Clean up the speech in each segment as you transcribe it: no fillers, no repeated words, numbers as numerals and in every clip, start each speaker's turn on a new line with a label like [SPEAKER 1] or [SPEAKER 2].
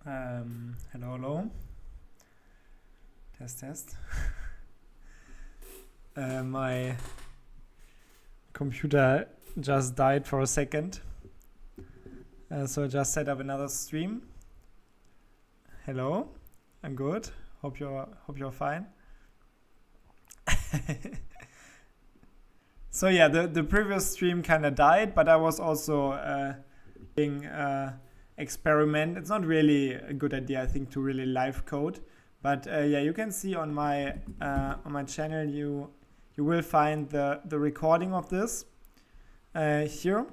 [SPEAKER 1] Hello. Test. My computer just died for a second. So I just set up another stream. Hello. I'm good. Hope you're fine. So yeah, the previous stream kind of died, but I was also doing experiment. It's not really a good idea, I think, to really live code, but yeah, you can see on my channel you will find the recording of this here,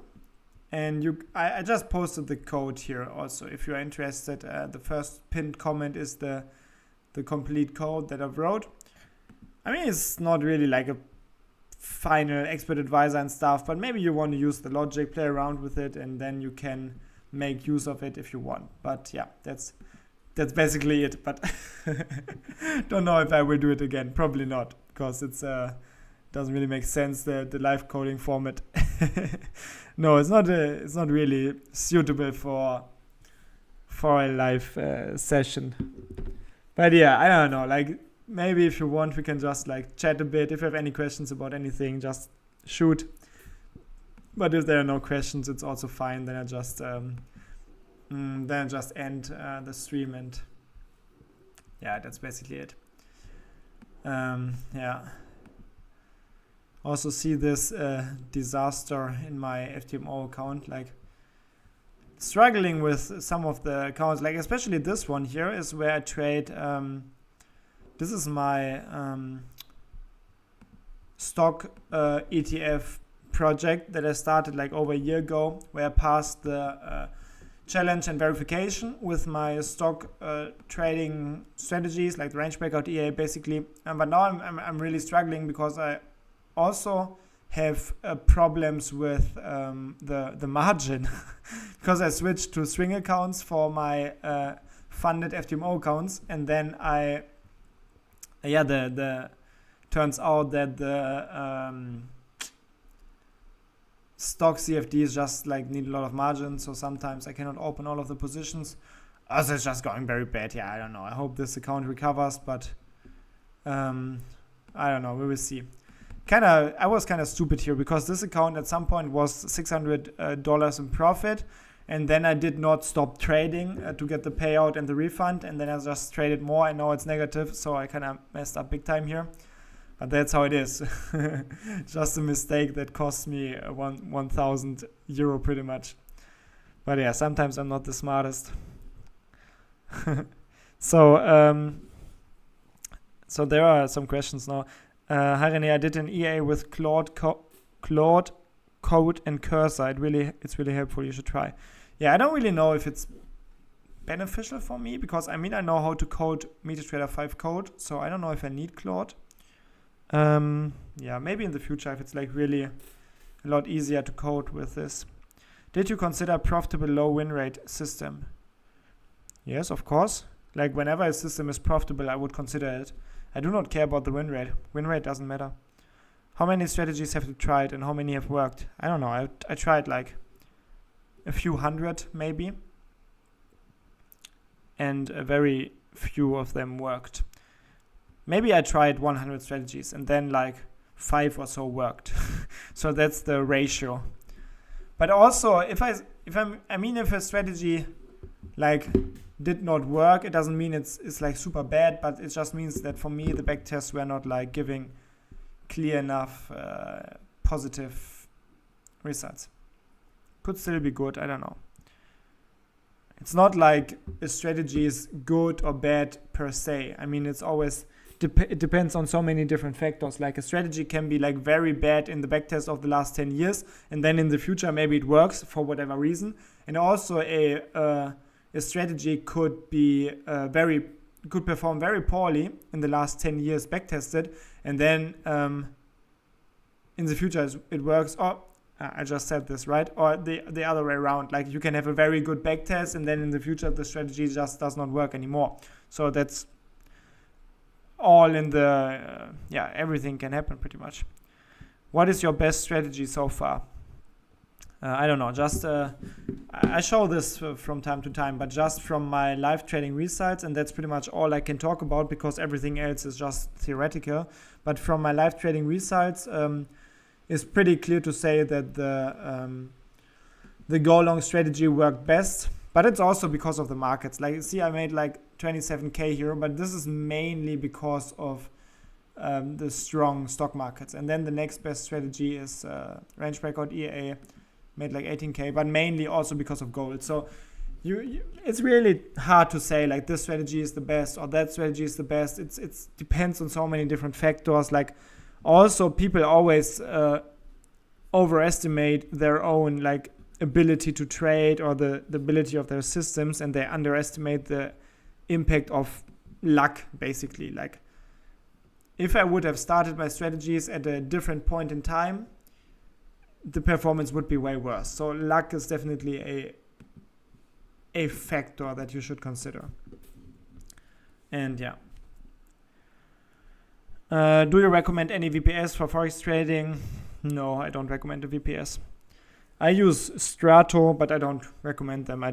[SPEAKER 1] and I just posted the code here also if you're interested. The first pinned comment is the complete code that I wrote. I mean, it's not really like a final expert advisor and stuff, but maybe you want to use the logic, play around with it, and then you can make use of it if you want. But yeah, that's basically it. But don't know if I will do it again. Probably not, because it's doesn't really make sense, the live coding format. No, it's not really suitable for a live session. But yeah, I don't know, like maybe if you want, we can just like chat a bit. If you have any questions about anything, just shoot. But if there are no questions, it's also fine. Then I just end the stream, and yeah, that's basically it. Yeah. Also see this disaster in my FTMO account, like struggling with some of the accounts, like especially this one here is where I trade. This is my stock ETF project that I started like over a year ago, where I passed the challenge and verification with my stock trading strategies, like the range breakout EA basically. But now I'm really struggling because I also have problems with the margin because I switched to swing accounts for my funded FTMO accounts, and then the turns out that the stock CFDs just like need a lot of margin, so sometimes I cannot open all of the positions. Also, it's just going very bad. Yeah, I don't know. I hope this account recovers, but I don't know. We will see. I was kind of stupid here because this account at some point was $600 in profit, and then I did not stop trading to get the payout and the refund, and then I just traded more, and now it's negative, so I kind of messed up big time here. But that's how it is. Just a mistake that cost me 1,000 euro pretty much. But yeah, sometimes I'm not the smartest. So there are some questions now. Hi René, I did an EA with Claude Code and Cursor. It's really helpful. You should try. Yeah, I don't really know if it's beneficial for me because I know how to code MetaTrader 5 code, so I don't know if I need Claude. Yeah, maybe in the future if it's like really a lot easier to code with this. Did you consider profitable low win rate system? Yes, of course. Like whenever a system is profitable, I would consider it. I do not care about the win rate. Win rate doesn't matter. How many strategies have you tried and how many have worked? I don't know. I tried like a few hundred maybe, and a very few of them worked. Maybe I tried 100 strategies and then like 5 or so worked. So that's the ratio. But also if a strategy like did not work, it doesn't mean it's like super bad, but it just means that for me the backtests were not like giving clear enough positive results. Could still be good, I don't know. It's not like a strategy is good or bad per se. I mean, it's always it depends on so many different factors. Like a strategy can be like very bad in the backtest of the last 10 years, and then in the future maybe it works for whatever reason. And also a strategy could be could perform very poorly in the last 10 years backtested, and then in the future it works. Or I just said this, right? Or the other way around. Like you can have a very good backtest, and then in the future the strategy just does not work anymore. So that's all in the everything can happen pretty much. What is your best strategy so far? I don't know, just I show this from time to time, but just from my live trading results, and that's pretty much all I can talk about because everything else is just theoretical. But from my live trading results, it's pretty clear to say that the go long strategy worked best. But it's also because of the markets. Like, see, I made like 27K here, but this is mainly because of the strong stock markets. And then the next best strategy is range breakout EA, made like 18K, but mainly also because of gold. So it's really hard to say like this strategy is the best or that strategy is the best. It depends on so many different factors. Like, also people always overestimate their own like ability to trade or the ability of their systems, and they underestimate the impact of luck, basically. Like, if I would have started my strategies at a different point in time, the performance would be way worse. So luck is definitely a factor that you should consider. And yeah. Do you recommend any VPS for Forex trading? No, I don't recommend a VPS. I use Strato, but I don't recommend them. I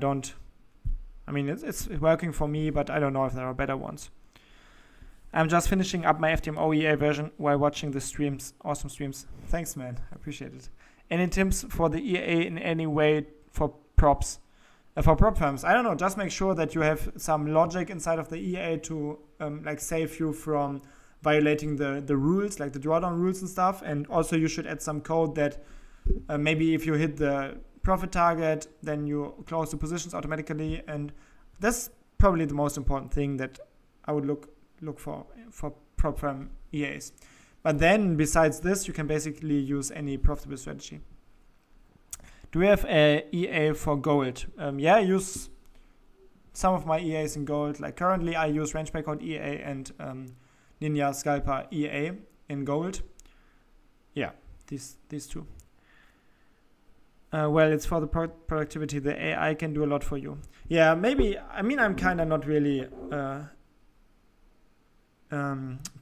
[SPEAKER 1] mean, it's working for me, but I don't know if there are better ones. I'm just finishing up my FTMO EA version while watching the streams. Awesome streams. Thanks, man. I appreciate it. Any tips for the EA in any way for props? For prop firms, I don't know. Just make sure that you have some logic inside of the EA to like save you from violating the rules, like the drawdown rules and stuff. And also you should add some code that maybe if you hit the profit target, then you close the positions automatically. And that's probably the most important thing that I would look for prop firm EAs. But then besides this, you can basically use any profitable strategy. Do we have a EA for gold? Yeah, I use some of my EAs in gold. Like currently I use range breakout EA and Ninja Scalper EA in gold. Yeah, these two. Well, it's for the productivity. The AI can do a lot for you. Yeah, maybe. I mean, I'm kind of not really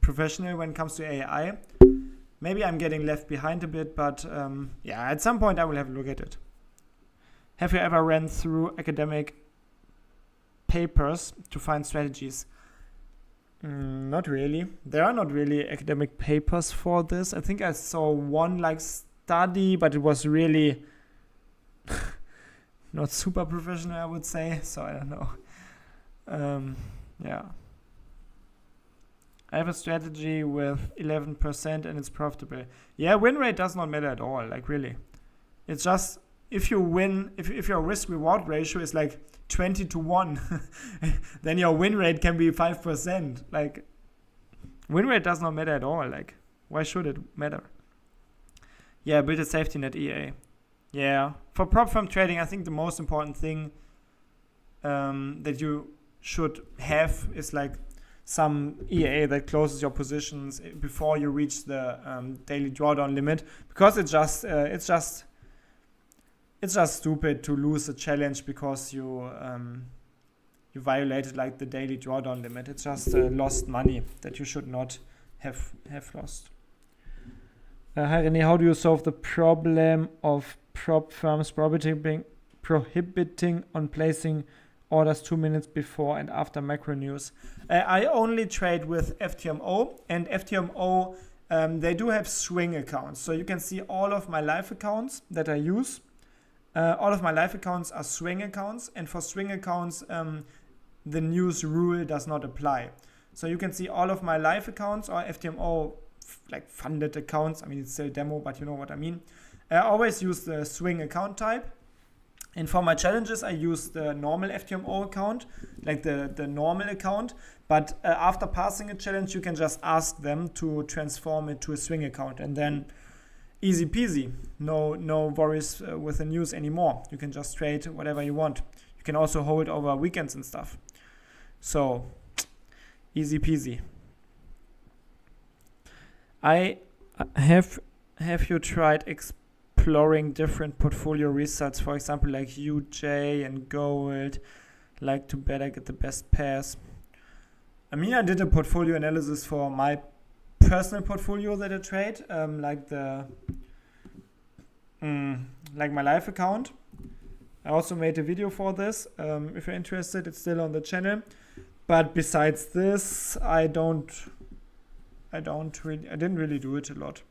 [SPEAKER 1] professional when it comes to AI. Maybe I'm getting left behind a bit, but yeah, at some point I will have a look at it. Have you ever ran through academic papers to find strategies? Not really. There are not really academic papers for this. I think I saw one like study, but it was really not super professional, I would say. So I don't know. Yeah. I have a strategy with 11% and it's profitable. Yeah, win rate does not matter at all. Like really, it's just if you win, if your risk reward ratio is like 20-1, then your win rate can be 5%. Like win rate does not matter at all. Like why should it matter? Yeah, build a safety net EA. Yeah, for prop firm trading, I think the most important thing that you should have is like some EA that closes your positions before you reach the daily drawdown limit, because it's just stupid to lose a challenge because you violated like the daily drawdown limit. It's just lost money that you should not have lost. Hi René, how do you solve the problem of prop firms prohibiting on placing orders 2 minutes before and after macro news? I only trade with FTMO, and FTMO, they do have swing accounts. So you can see all of my live accounts that I use. All of my live accounts are swing accounts, and for swing accounts, the news rule does not apply. So you can see all of my live accounts or FTMO like funded accounts. I mean, it's still demo, but you know what I mean. I always use the swing account type. And for my challenges, I use the normal FTMO account, like the normal account. But after passing a challenge, you can just ask them to transform it to a swing account. And then easy peasy, no worries with the news anymore. You can just trade whatever you want. You can also hold over weekends and stuff. So easy peasy. Have you tried exploring different portfolio results, for example, like UJ and gold, like to better get the best pairs? I mean, I did a portfolio analysis for my personal portfolio that I trade, like the like my live account. I also made a video for this. If you're interested, it's still on the channel. But besides this, I didn't really do it a lot.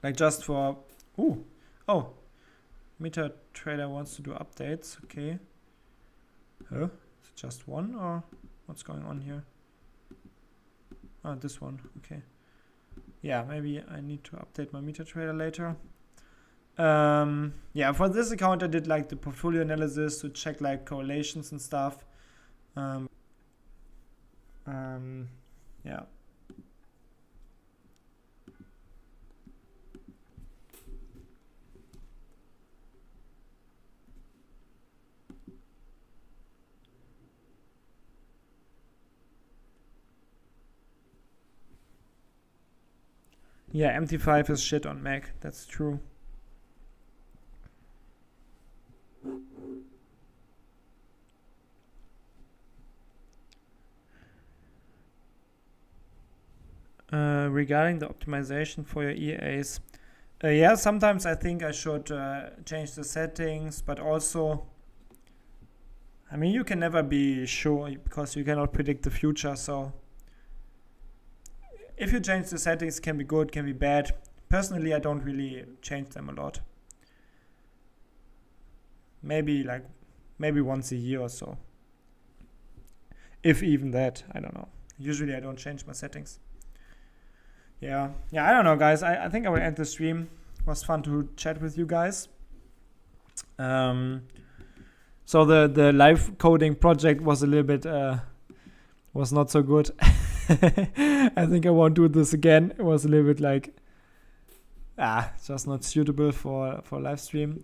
[SPEAKER 1] Like just for, oh, MetaTrader wants to do updates. Okay. Huh? Is it just one or what's going on here? Oh, this one. Okay. Yeah, maybe I need to update my MetaTrader later. Yeah, for this account I did like the portfolio analysis to check like correlations and stuff. Yeah. Yeah, MT5 is shit on Mac. That's true. Regarding the optimization for your EAs, yeah, sometimes I think I should change the settings, but also, I mean, you can never be sure because you cannot predict the future. So if you change the settings, can be good, can be bad. Personally, I don't really change them a lot. Maybe once a year or so. If even that, I don't know. Usually I don't change my settings. Yeah, I don't know, guys. I think I will end the stream. It was fun to chat with you guys. So the live coding project was a little bit was not so good. I think I won't do this again. It was a little bit like just not suitable for live stream.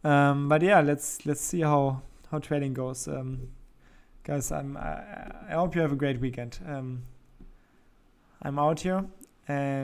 [SPEAKER 1] But yeah, let's see how trading goes. Guys, I hope you have a great weekend. I'm out here and